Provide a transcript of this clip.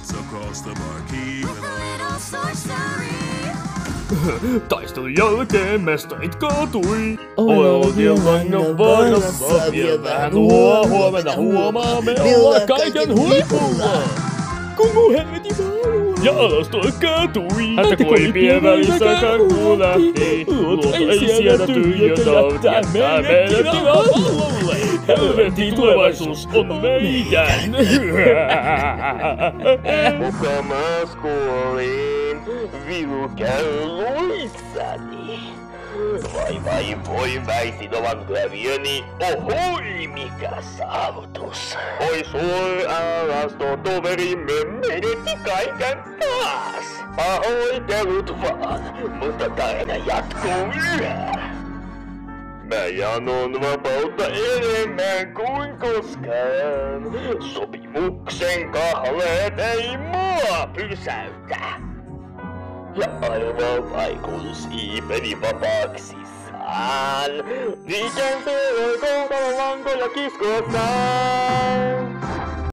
lights across the marquee with a little sorcery. Taistelun jälkeen mestarit kaatui. Oltiin langan varassa vielä vähän huomenna huomaamme olla kaiken huipulla. Kunku helvetin valua. Ja alaston kaatui. Häntä koipien välissä karkuun lähti. Luoto ei sieltä tyhjöltä jättää meidät tilapallolle. Helvetin tulevaisuus on meidän. Mukamas kuolin, vilu käy luissani. Voi väisin oman häviöni, ohoi mikä saavutus. Oi suorasto toverimme menetti kaiken taas. Pahoittelut vaan, mutta tarina jatkuu yhä. Mä janon vapautta enemmän kuin koskaan. Sopimuksen kahleet ei mua pysäytä. Ja arvaa vaikutusi meni vapaaksi saan. Liikenteellä kohdalla lankoja kiskossaan.